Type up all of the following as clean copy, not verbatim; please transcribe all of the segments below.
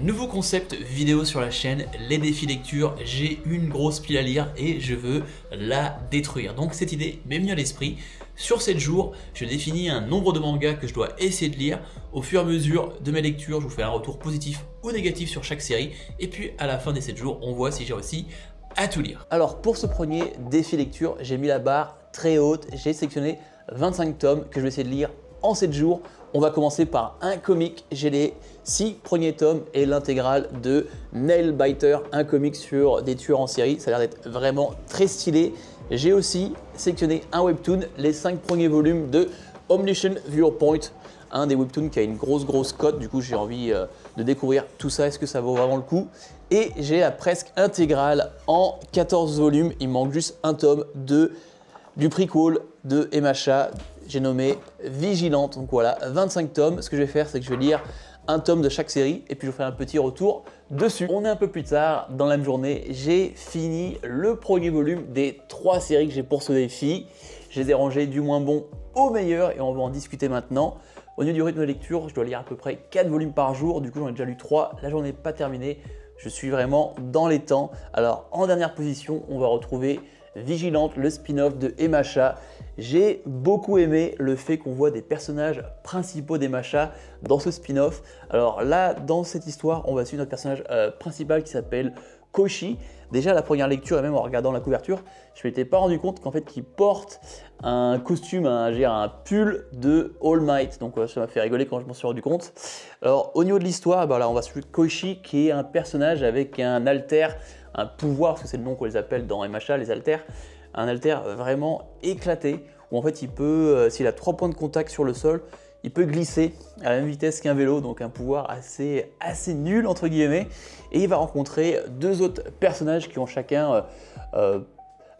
Nouveau concept vidéo sur la chaîne, les défis lecture. J'ai une grosse pile à lire et je veux la détruire. Donc cette idée m'est venue à l'esprit. Sur 7 jours, je définis un nombre de mangas que je dois essayer de lire. Au fur et à mesure de mes lectures, je vous fais un retour positif ou négatif sur chaque série. Et puis à la fin des 7 jours, on voit si j'ai réussi à tout lire. Alors pour ce premier défi lecture, j'ai mis la barre très haute. J'ai sélectionné 25 tomes que je vais essayer de lire en 7 jours. On va commencer par un comic. J'ai les 6 premiers tomes et l'intégrale de Nailbiter, un comic sur des tueurs en série. Ça a l'air d'être vraiment très stylé. J'ai aussi sélectionné un webtoon, les 5 premiers volumes de Omniscient Viewpoint, un des webtoons qui a une grosse cote. Du coup, j'ai envie de découvrir tout ça. Est-ce que ça vaut vraiment le coup? Et j'ai la presque intégrale en 14 volumes. Il me manque juste un tome du prequel de MHA. J'ai nommé Vigilante. Donc voilà, 25 tomes. Ce que je vais faire, c'est que je vais lire un tome de chaque série et puis je vous ferai un petit retour dessus. On est un peu plus tard dans la même journée. J'ai fini le premier volume des 3 séries que j'ai pour ce défi. Je les ai rangés du moins bon au meilleur et on va en discuter maintenant. Au niveau du rythme de lecture, je dois lire à peu près 4 volumes par jour. Du coup, j'en ai déjà lu 3. La journée n'est pas terminée. Je suis vraiment dans les temps. Alors, en dernière position, on va retrouver Vigilante, le spin-off de MHA. J'ai beaucoup aimé le fait qu'on voit des personnages principaux d'MHA dans ce spin-off. Alors là, dans cette histoire, on va suivre notre personnage principal qui s'appelle Koshi. Déjà, à la première lecture et même en regardant la couverture, je ne m'étais pas rendu compte qu'en fait, il porte un costume, un pull de All Might. Donc ça m'a fait rigoler quand je m'en suis rendu compte. Alors au niveau de l'histoire, là, on va suivre Koshi qui est un personnage avec un alter, un pouvoir, parce que c'est le nom qu'on les appelle dans MHA, les alters, un alter vraiment éclaté, où en fait il peut, s'il a 3 points de contact sur le sol, il peut glisser à la même vitesse qu'un vélo, donc un pouvoir assez nul entre guillemets. Et il va rencontrer 2 autres personnages qui ont chacun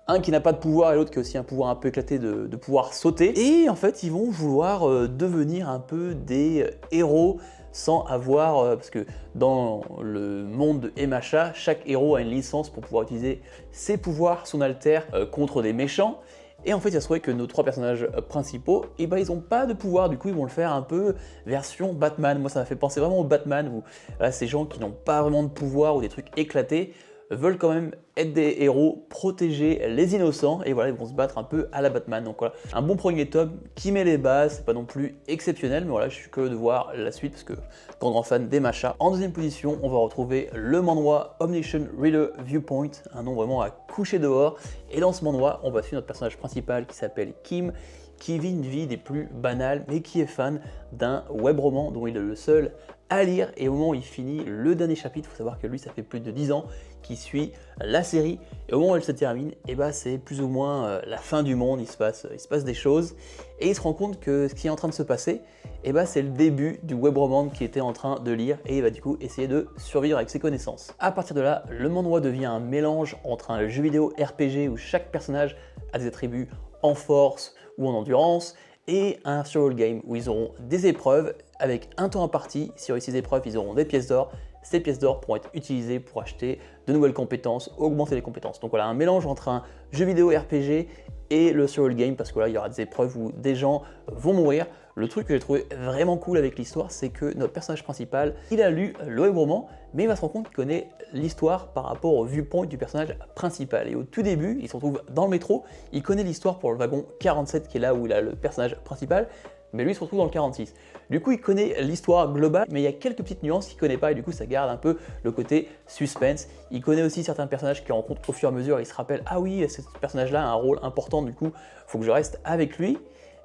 un qui n'a pas de pouvoir et l'autre qui a aussi un pouvoir un peu éclaté de pouvoir sauter. Et en fait, ils vont vouloir devenir un peu des héros sans avoir, parce que dans le monde de MHA, chaque héros a une licence pour pouvoir utiliser ses pouvoirs, son alter, contre des méchants. Et en fait, il va se trouver que nos 3 personnages principaux, ils n'ont pas de pouvoir, du coup ils vont le faire un peu version Batman. Moi ça m'a fait penser vraiment au Batman, où là, ces gens qui n'ont pas vraiment de pouvoir ou des trucs éclatés veulent quand même être des héros, protéger les innocents, et voilà, ils vont se battre un peu à la Batman. Donc voilà, un bon premier tome qui met les bases, c'est pas non plus exceptionnel, mais voilà, je suis curieux de voir la suite parce que grand fan des machas. En deuxième position, on va retrouver le manhwa Omniscient Reader Viewpoint, un nom vraiment à coucher dehors. Et dans ce manhwa, on va suivre notre personnage principal qui s'appelle Kim, qui vit une vie des plus banales, mais qui est fan d'un web roman dont il est le seul à lire. Et au moment où il finit le dernier chapitre, il faut savoir que lui, ça fait plus de 10 ans qu'il suit la série. Et au moment où elle se termine, c'est plus ou moins la fin du monde, il se passe des choses. Et il se rend compte que ce qui est en train de se passer, c'est le début du web roman qu'il était en train de lire. Et il va du coup essayer de survivre avec ses connaissances. À partir de là, le manhwa devient un mélange entre un jeu vidéo RPG où chaque personnage a des attributs en force ou en endurance, et un survival game où ils auront des épreuves avec un temps imparti. Si ils réussissent les épreuves, ils auront des pièces d'or. Ces pièces d'or pourront être utilisées pour acheter de nouvelles compétences, augmenter les compétences. Donc voilà, un mélange entre un jeu vidéo RPG et le survival game, parce que là, il y aura des épreuves où des gens vont mourir. Le truc que j'ai trouvé vraiment cool avec l'histoire, c'est que notre personnage principal, il a lu le web roman, mais il va se rendre compte qu'il connaît l'histoire par rapport au viewpoint du personnage principal. Et au tout début, il se retrouve dans le métro, il connaît l'histoire pour le wagon 47, qui est là où il a le personnage principal, mais lui il se retrouve dans le 46. Du coup, il connaît l'histoire globale, mais il y a quelques petites nuances qu'il ne connaît pas, et du coup, ça garde un peu le côté suspense. Il connaît aussi certains personnages qu'il rencontre au fur et à mesure, et il se rappelle, ah oui, ce personnage-là a un rôle important, du coup, il faut que je reste avec lui.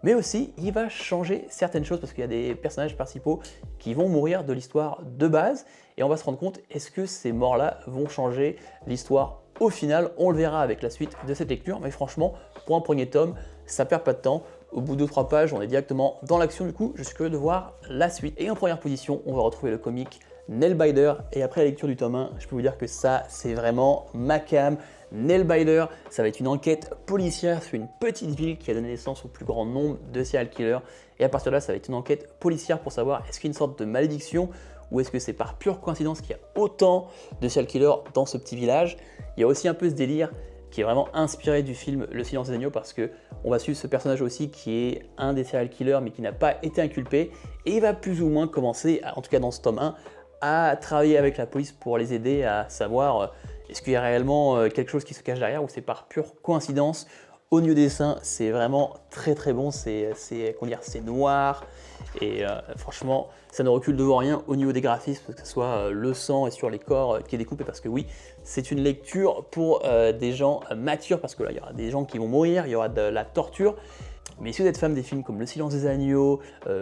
Mais aussi, il va changer certaines choses parce qu'il y a des personnages principaux qui vont mourir de l'histoire de base, et on va se rendre compte, est-ce que ces morts-là vont changer l'histoire au final? On le verra avec la suite de cette lecture, mais franchement, pour un premier tome, ça perd pas de temps. Au bout de 2-3 pages, on est directement dans l'action, du coup, je suis curieux de voir la suite. Et en première position, on va retrouver le comic Nailbiter, et après la lecture du tome 1, je peux vous dire que ça, c'est vraiment ma cam. Nailbiter, ça va être une enquête policière sur une petite ville qui a donné naissance au plus grand nombre de serial killers. Et à partir de là, ça va être une enquête policière pour savoir est-ce qu'il y a une sorte de malédiction ou est-ce que c'est par pure coïncidence qu'il y a autant de serial killers dans ce petit village. Il y a aussi un peu ce délire qui est vraiment inspiré du film Le Silence des Agneaux, parce que on va suivre ce personnage aussi qui est un des serial killers mais qui n'a pas été inculpé, et il va plus ou moins commencer, en tout cas dans ce tome 1, à travailler avec la police pour les aider à savoir est-ce qu'il y a réellement quelque chose qui se cache derrière ou c'est par pure coïncidence. Au niveau des dessins, c'est vraiment très très bon, c'est noir et franchement, ça ne recule devant rien au niveau des graphismes, que ce soit le sang et sur les corps qui est découpé parce que oui, c'est une lecture pour des gens matures parce que là, il y aura des gens qui vont mourir, il y aura de la torture. Mais si vous êtes fan des films comme Le Silence des Agneaux,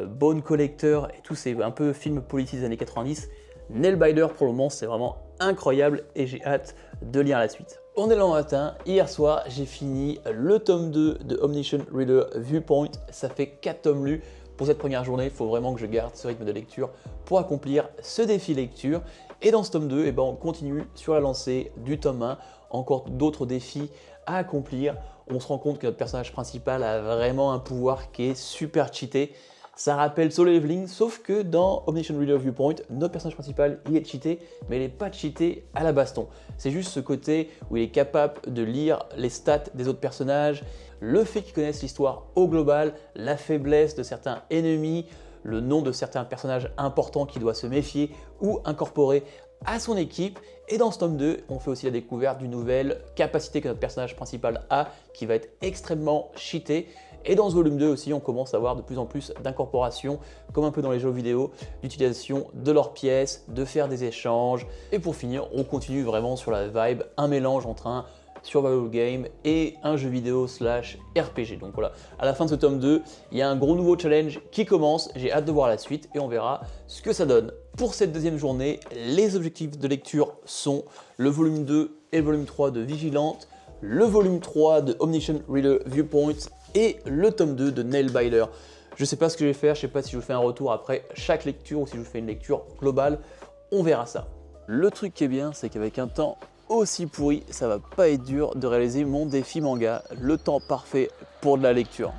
Bone Collector et tous ces un peu films politiques des années 90, Nailbiter pour le moment c'est vraiment incroyable et j'ai hâte de lire la suite. On est le matin, hier soir j'ai fini le tome 2 de Omniscient Reader Viewpoint, ça fait 4 tomes lus. Pour cette première journée, il faut vraiment que je garde ce rythme de lecture pour accomplir ce défi lecture. Et dans ce tome 2, on continue sur la lancée du tome 1, encore d'autres défis à accomplir. On se rend compte que notre personnage principal a vraiment un pouvoir qui est super cheaté. Ça rappelle Solo Leveling, sauf que dans Omniscient Reader Viewpoint, notre personnage principal, il est cheaté, mais il n'est pas cheaté à la baston. C'est juste ce côté où il est capable de lire les stats des autres personnages, le fait qu'ils connaissent l'histoire au global, la faiblesse de certains ennemis, le nom de certains personnages importants qu'il doit se méfier ou incorporer à son équipe. Et dans ce tome 2, on fait aussi la découverte d'une nouvelle capacité que notre personnage principal a, qui va être extrêmement cheaté. Et dans ce volume 2 aussi, on commence à voir de plus en plus d'incorporation, comme un peu dans les jeux vidéo, d'utilisation de leurs pièces, de faire des échanges. Et pour finir, on continue vraiment sur la vibe, un mélange entre un survival game et un jeu vidéo slash RPG. Donc voilà, à la fin de ce tome 2, il y a un gros nouveau challenge qui commence. J'ai hâte de voir la suite et on verra ce que ça donne. Pour cette deuxième journée, les objectifs de lecture sont le volume 2 et le volume 3 de Vigilante, le volume 3 de Omniscient Reader Viewpoint et le tome 2 de Nailbiter. Je ne sais pas ce que je vais faire, je ne sais pas si je fais un retour après chaque lecture ou si je fais une lecture globale, on verra ça. Le truc qui est bien, c'est qu'avec un temps aussi pourri, ça va pas être dur de réaliser mon défi manga, le temps parfait pour de la lecture.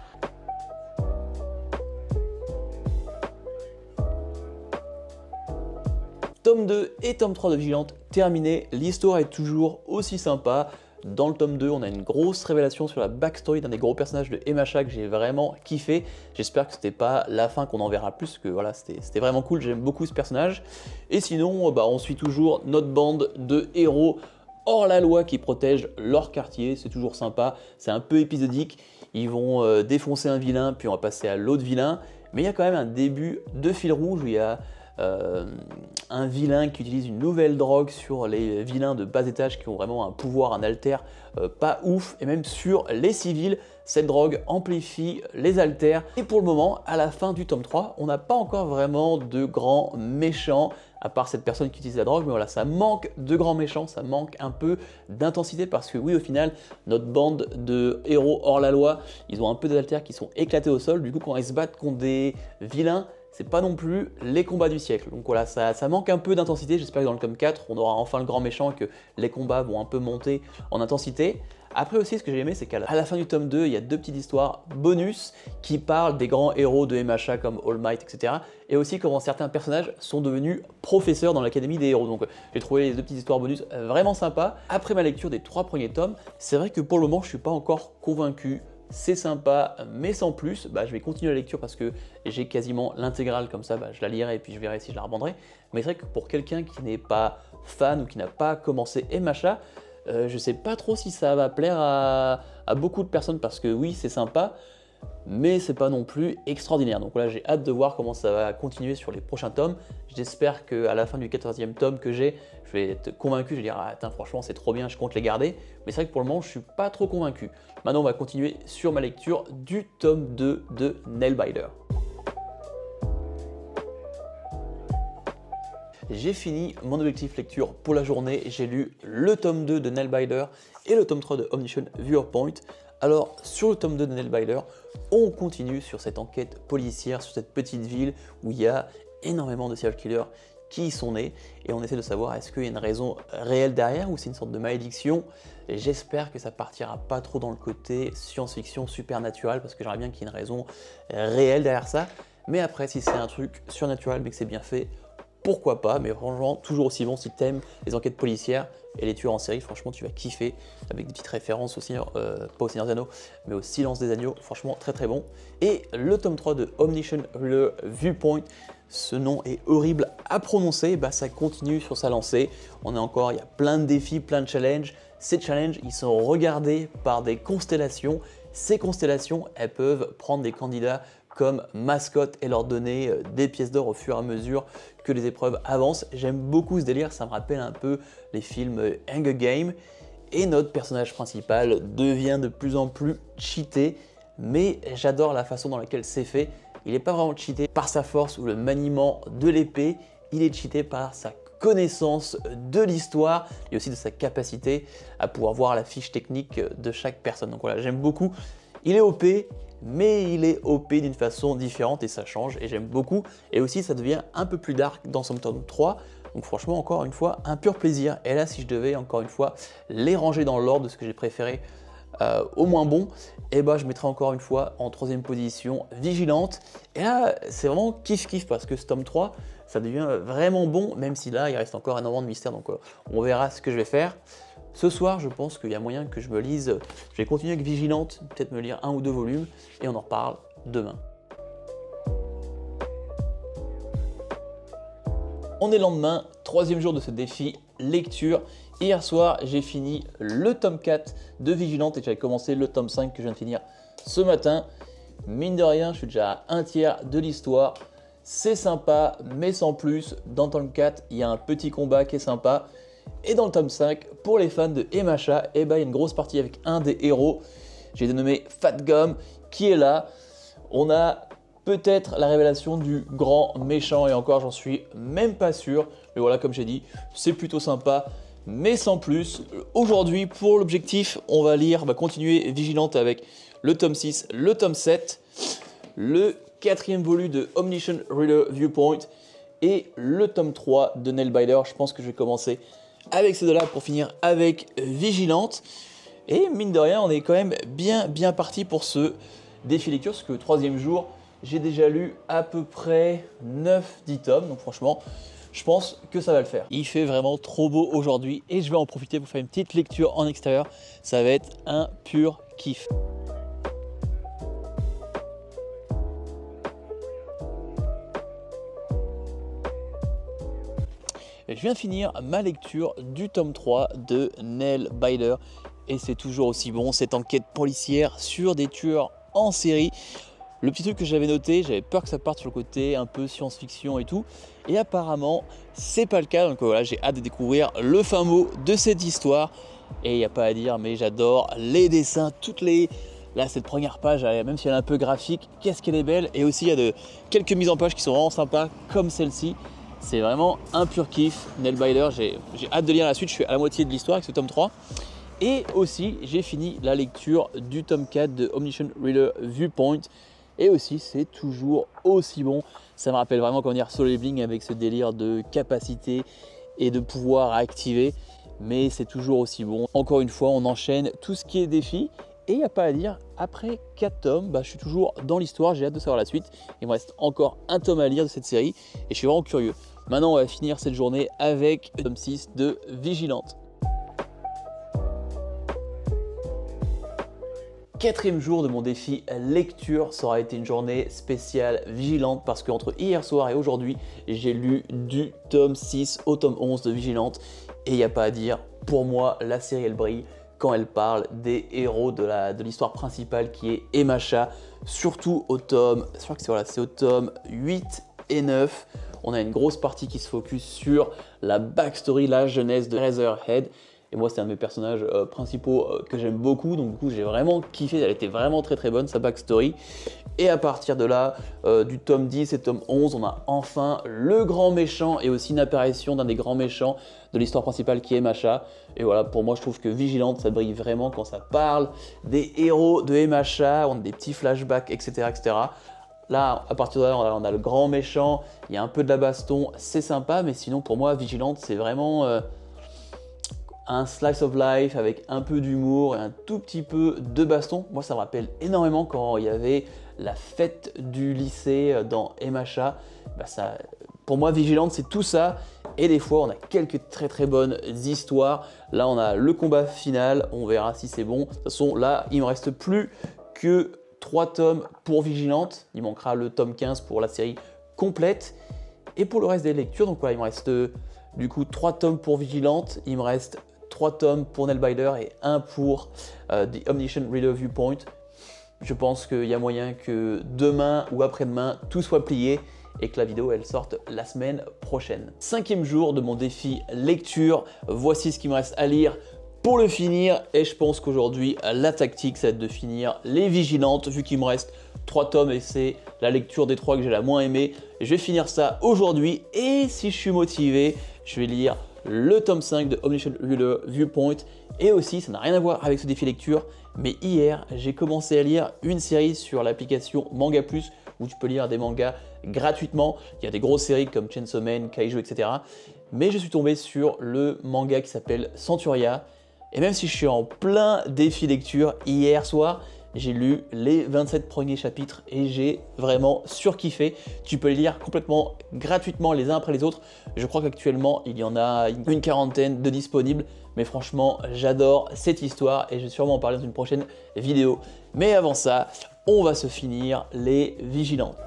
Tome 2 et tome 3 de Vigilante terminé, l'histoire est toujours aussi sympa. Dans le tome 2, on a une grosse révélation sur la backstory d'un des gros personnages de MHA que j'ai vraiment kiffé. J'espère que c'était pas la fin qu'on en verra plus, parce que voilà, c'était vraiment cool, j'aime beaucoup ce personnage. Et sinon, on suit toujours notre bande de héros hors la loi qui protègent leur quartier, c'est toujours sympa, c'est un peu épisodique. Ils vont défoncer un vilain, puis on va passer à l'autre vilain. Mais il y a quand même un début de fil rouge où il y a un vilain qui utilise une nouvelle drogue sur les vilains de bas étage qui ont vraiment un pouvoir, un alter pas ouf, et même sur les civils, cette drogue amplifie les alters. Et pour le moment, à la fin du tome 3, on n'a pas encore vraiment de grands méchants, à part cette personne qui utilise la drogue, mais voilà, ça manque de grands méchants, ça manque un peu d'intensité, parce que oui, au final, notre bande de héros hors la loi, ils ont un peu des alters qui sont éclatés au sol, du coup quand ils se battent contre des vilains, c'est pas non plus les combats du siècle. Donc voilà, ça manque un peu d'intensité. J'espère que dans le tome 4, on aura enfin le grand méchant et que les combats vont un peu monter en intensité. Après aussi, ce que j'ai aimé, c'est qu'à la fin du tome 2, il y a 2 petites histoires bonus qui parlent des grands héros de MHA comme All Might, etc. Et aussi comment certains personnages sont devenus professeurs dans l'Académie des héros. Donc j'ai trouvé les 2 petites histoires bonus vraiment sympas. Après ma lecture des 3 premiers tomes, c'est vrai que pour le moment, je suis pas encore convaincu. C'est sympa, mais sans plus. Je vais continuer la lecture parce que j'ai quasiment l'intégrale, comme ça je la lirai et puis je verrai si je la rebandrai. Mais c'est vrai que pour quelqu'un qui n'est pas fan ou qui n'a pas commencé MHA, je sais pas trop si ça va plaire à beaucoup de personnes parce que oui, c'est sympa, mais c'est pas non plus extraordinaire. Donc voilà, j'ai hâte de voir comment ça va continuer sur les prochains tomes. J'espère qu'à la fin du 14e tome que j'ai, je vais être convaincu, je vais dire ah, attends, franchement c'est trop bien, je compte les garder. Mais c'est vrai que pour le moment je suis pas trop convaincu. Maintenant on va continuer sur ma lecture du tome 2 de Nailbiter. J'ai fini mon objectif lecture pour la journée, j'ai lu le tome 2 de Nailbiter et le tome 3 de Omniscient Viewpoint. Alors sur le tome 2 de Nailbiter, on continue sur cette enquête policière, sur cette petite ville où il y a énormément de serial killers qui y sont nés et on essaie de savoir est-ce qu'il y a une raison réelle derrière ou c'est une sorte de malédiction. J'espère que ça partira pas trop dans le côté science-fiction supernatural parce que j'aimerais bien qu'il y ait une raison réelle derrière ça. Mais après si c'est un truc surnaturel mais que c'est bien fait, pourquoi pas, mais franchement toujours aussi bon si t'aimes les enquêtes policières et les tueurs en série, franchement tu vas kiffer avec des petites références aussi, pas au Seigneur des Anneaux, mais au Silence des Agneaux, franchement très très bon. Et le tome 3 de Omniscient Reader Viewpoint, ce nom est horrible à prononcer, bah ça continue sur sa lancée. Il y a plein de défis, plein de challenges. Ces challenges, ils sont regardés par des constellations. Ces constellations, elles peuvent prendre des candidats comme mascotte et leur donner des pièces d'or au fur et à mesure que les épreuves avancent. J'aime beaucoup ce délire, ça me rappelle un peu les films Hunger Games. Et notre personnage principal devient de plus en plus cheaté, mais j'adore la façon dans laquelle c'est fait. Il n'est pas vraiment cheaté par sa force ou le maniement de l'épée, il est cheaté par sa connaissance de l'histoire et aussi de sa capacité à pouvoir voir la fiche technique de chaque personne. Donc voilà, j'aime beaucoup. Il est OP, mais il est OP d'une façon différente et ça change et j'aime beaucoup. Et aussi, ça devient un peu plus dark dans son tome 3. Donc franchement, encore une fois, un pur plaisir. Et là, si je devais, encore une fois, les ranger dans l'ordre de ce que j'ai préféré au moins bon, et bah je mettrai encore une fois en troisième position Vigilante. Et là, c'est vraiment kiff-kiff parce que ce tome 3, ça devient vraiment bon, même si là, il reste encore énormément de mystère. Donc on verra ce que je vais faire. Ce soir, je pense qu'il y a moyen que je me lise. Je vais continuer avec Vigilante, peut-être me lire 1 ou 2 volumes, et on en reparle demain. On est le lendemain, troisième jour de ce défi lecture. Hier soir, j'ai fini le tome 4 de Vigilante et j'avais commencé le tome 5 que je viens de finir ce matin. Mine de rien, je suis déjà à un tiers de l'histoire. C'est sympa, mais sans plus. Dans le tome 4, il y a un petit combat qui est sympa. Et dans le tome 5, pour les fans de Emacha, il y a une grosse partie avec un des héros. J'ai dénommé Fat Gum, qui est là. On a peut-être la révélation du grand méchant, et encore, j'en suis même pas sûr. Mais voilà, comme j'ai dit, c'est plutôt sympa, mais sans plus. Aujourd'hui, pour l'objectif, on va continuer Vigilante avec le tome 6, le tome 7, le 4e volume de Omniscient Reader Viewpoint et le tome 3 de Nailbiter. Je pense que je vais commencer avec ces deux-là pour finir avec Vigilante. Et mine de rien, on est quand même bien parti pour ce défi lecture, parce que le 3e jour, j'ai déjà lu à peu près 9-10 tomes, donc franchement, je pense que ça va le faire. Il fait vraiment trop beau aujourd'hui et je vais en profiter pour faire une petite lecture en extérieur. Ça va être un pur kiff. Je viens de finir ma lecture du tome 3 de Nailbiter et c'est toujours aussi bon, cette enquête policière sur des tueurs en série. Le petit truc que j'avais noté, j'avais peur que ça parte sur le côté un peu science-fiction et tout, et apparemment c'est pas le cas. Donc voilà, j'ai hâte de découvrir le fin mot de cette histoire. Et il n'y a pas à dire, mais j'adore les dessins, là cette première page, même si elle est un peu graphique, qu'est-ce qu'elle est belle. Et aussi il y a quelques mises en page qui sont vraiment sympas, comme celle-ci. C'est vraiment un pur kiff. Nailbiter, j'ai hâte de lire la suite. Je suis à la moitié de l'histoire avec ce tome 3. Et aussi j'ai fini la lecture du tome 4 de Omniscient Reader Viewpoint. Et aussi, c'est toujours aussi bon. Ça me rappelle vraiment, comment dire, Solo Leveling avec ce délire de capacité et de pouvoir à activer. Mais c'est toujours aussi bon. Encore une fois, on enchaîne tout ce qui est défi. Et il n'y a pas à dire, après 4 tomes, je suis toujours dans l'histoire. J'ai hâte de savoir la suite. Il me reste encore un tome à lire de cette série. Et je suis vraiment curieux. Maintenant, on va finir cette journée avec le tome 6 de Vigilante. 4e jour de mon défi lecture, ça aura été une journée spéciale Vigilante parce qu'entre hier soir et aujourd'hui, j'ai lu du tome 6 au tome 11 de Vigilante et il n'y a pas à dire, pour moi, la série elle brille quand elle parle des héros de l'histoire principale qui est Emacha, surtout au tome, je crois que c'est au tome 8 et 9. On a une grosse partie qui se focus sur la backstory, la jeunesse de Razorhead. Et moi, c'est un de mes personnages principaux que j'aime beaucoup. Donc, du coup, j'ai vraiment kiffé. Elle était vraiment très bonne, sa backstory. Et à partir de là, du tome 10 et tome 11, on a enfin le grand méchant et aussi une apparition d'un des grands méchants de l'histoire principale qui est Emacha. Et voilà, pour moi, je trouve que Vigilante, ça brille vraiment quand ça parle des héros de Emacha. On a des petits flashbacks, etc. Là, à partir de là, on a le grand méchant. Il y a un peu de la baston. C'est sympa. Mais sinon, pour moi, Vigilante, c'est vraiment un slice of life avec un peu d'humour et un tout petit peu de baston. Moi, ça me rappelle énormément quand il y avait la fête du lycée dans Emacha. Pour moi, Vigilante, c'est tout ça. Et des fois, on a quelques très bonnes histoires. Là, on a le combat final. On verra si c'est bon. De toute façon, là, il ne me reste plus que 3 tomes pour Vigilante. Il manquera le tome 15 pour la série complète. Et pour le reste des lectures, donc voilà, il me reste du coup 3 tomes pour Vigilante, il me reste 3 tomes pour Nailbiter et 1 pour The Omniscient Reader Viewpoint. Je pense qu'il y a moyen que demain ou après-demain, tout soit plié et que la vidéo elle sorte la semaine prochaine. 5e jour de mon défi lecture, voici ce qu'il me reste à lire pour le finir et je pense qu'aujourd'hui la tactique ça va être de finir Les Vigilantes vu qu'il me reste 3 tomes et c'est la lecture des 3 que j'ai la moins aimée. Je vais finir ça aujourd'hui et si je suis motivé, je vais lire le tome 5 de Omniscient Reader Viewpoint et aussi ça n'a rien à voir avec ce défi lecture mais hier j'ai commencé à lire une série sur l'application Manga Plus où tu peux lire des mangas gratuitement. Il y a des grosses séries comme Chainsaw Man, Kaiju, etc. Mais je suis tombé sur le manga qui s'appelle Centuria et même si je suis en plein défi lecture, hier soir j'ai lu les 27 premiers chapitres et j'ai vraiment surkiffé. Tu peux les lire complètement gratuitement les uns après les autres. Je crois qu'actuellement, il y en a une quarantaine de disponibles. Mais franchement, j'adore cette histoire et je vais sûrement en parler dans une prochaine vidéo. Mais avant ça, on va se finir Les Vigilantes.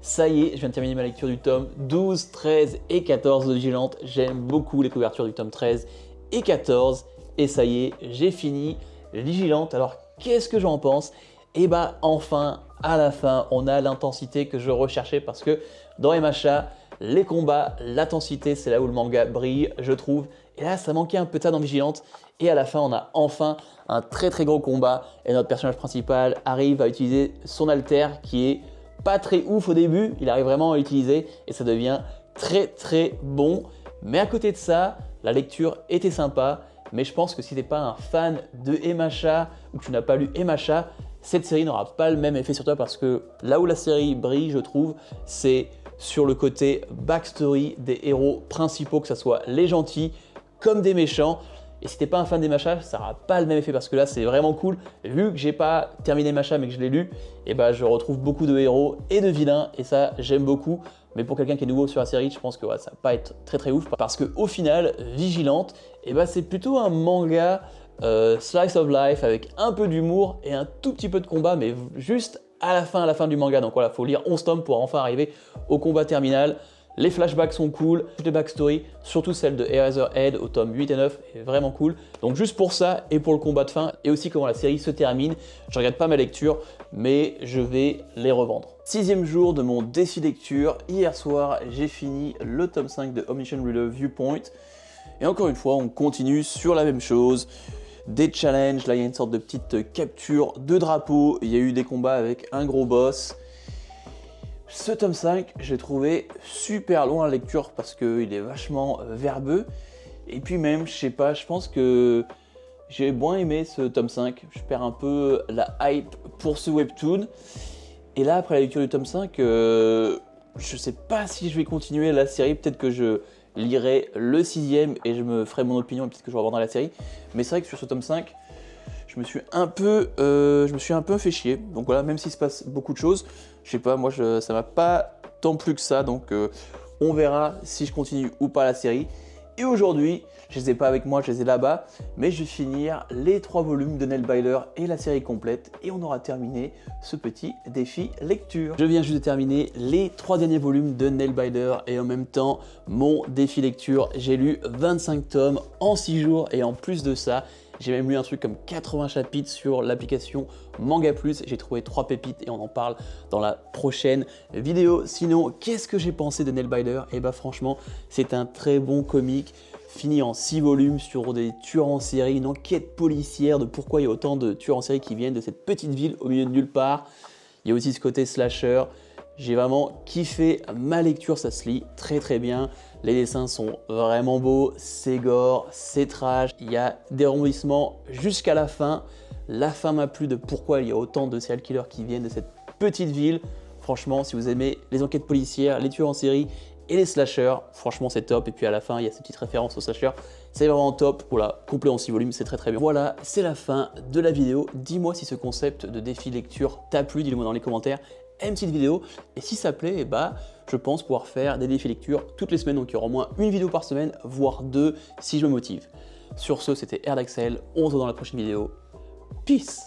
Ça y est, je viens de terminer ma lecture du tome 12, 13 et 14 de Vigilante. J'aime beaucoup les couvertures du tome 13 et 14. Et ça y est, j'ai fini Vigilante. Alors, qu'est-ce que j'en pense? Et bah, enfin, à la fin, on a l'intensité que je recherchais parce que dans MHA, les combats, l'intensité, c'est là où le manga brille, je trouve. Et là, ça manquait un peu de ça dans Vigilante. Et à la fin, on a enfin un très gros combat. Et notre personnage principal arrive à utiliser son alter qui est pas très ouf au début. Il arrive vraiment à l'utiliser et ça devient très bon. Mais à côté de ça, la lecture était sympa. Mais je pense que si tu n'es pas un fan de MHA ou que tu n'as pas lu MHA, cette série n'aura pas le même effet sur toi parce que là où la série brille, je trouve, c'est sur le côté backstory des héros principaux, que ce soit les gentils comme des méchants. Et si t'es pas un fan des MHA, ça n'aura pas le même effet parce que là c'est vraiment cool. Vu que j'ai pas terminé MHA mais que je l'ai lu, et bah je retrouve beaucoup de héros et de vilains et ça j'aime beaucoup. Mais pour quelqu'un qui est nouveau sur la série, je pense que ouais, ça va pas être très ouf parce qu'au final, Vigilante, et bah c'est plutôt un manga slice of life avec un peu d'humour et un tout petit peu de combat, mais juste à la fin du manga. Donc voilà, faut lire 11 tomes pour enfin arriver au combat terminal. Les flashbacks sont cool, toutes les backstories, surtout celle de Eraserhead au tome 8 et 9 est vraiment cool. Donc juste pour ça et pour le combat de fin et aussi comment la série se termine, je regrette pas ma lecture, mais je vais les revendre. 6e jour de mon défi lecture, hier soir j'ai fini le tome 5 de Omniscient Reader Viewpoint. Et encore une fois, on continue sur la même chose. Des challenges, là il y a une sorte de petite capture de drapeau, il y a eu des combats avec un gros boss. Ce tome 5, j'ai trouvé super long à la lecture parce qu'il est vachement verbeux. Et puis même, je sais pas, je pense que j'ai moins aimé ce tome 5. Je perds un peu la hype pour ce webtoon. Et là, après la lecture du tome 5, je sais pas si je vais continuer la série. Peut-être que je lirai le 6e et je me ferai mon opinion et peut-être que je revendrai la série. Mais c'est vrai que sur ce tome 5, je me suis un peu fait chier. Donc voilà, même s'il se passe beaucoup de choses, je sais pas, moi ça m'a pas tant plu que ça. Donc on verra si je continue ou pas la série. Et aujourd'hui, je les ai pas avec moi, je les ai là-bas, mais je vais finir les 3 volumes de Nailbiter et la série complète et on aura terminé ce petit défi lecture. Je viens juste de terminer les 3 derniers volumes de Nailbiter et en même temps mon défi lecture. J'ai lu 25 tomes en 6 jours et en plus de ça, j'ai même lu un truc comme 80 chapitres sur l'application Manga Plus. J'ai trouvé 3 pépites et on en parle dans la prochaine vidéo. Sinon, qu'est-ce que j'ai pensé de Nailbiter? Et bah franchement, c'est un très bon comic fini en 6 volumes sur des tueurs en série, une enquête policière de pourquoi il y a autant de tueurs en série qui viennent de cette petite ville au milieu de nulle part. Il y a aussi ce côté slasher. J'ai vraiment kiffé ma lecture, ça se lit très bien. Les dessins sont vraiment beaux, c'est gore, c'est trash. Il y a des rebondissements jusqu'à la fin. La fin m'a plu de pourquoi il y a autant de serial killers qui viennent de cette petite ville. Franchement, si vous aimez les enquêtes policières, les tueurs en série et les slashers, franchement c'est top. Et puis à la fin, il y a ces petites références aux slashers. C'est vraiment top. Voilà, complet en 6 volumes, c'est très bien. Voilà, c'est la fin de la vidéo. Dis-moi si ce concept de défi lecture t'a plu, dis-le moi dans les commentaires. Une petite vidéo et si ça plaît, bah, je pense pouvoir faire des défis lecture toutes les semaines, donc il y aura au moins une vidéo par semaine, voire 2 si je me motive. Sur ce, c'était Erdaxel, on se retrouve dans la prochaine vidéo. Peace!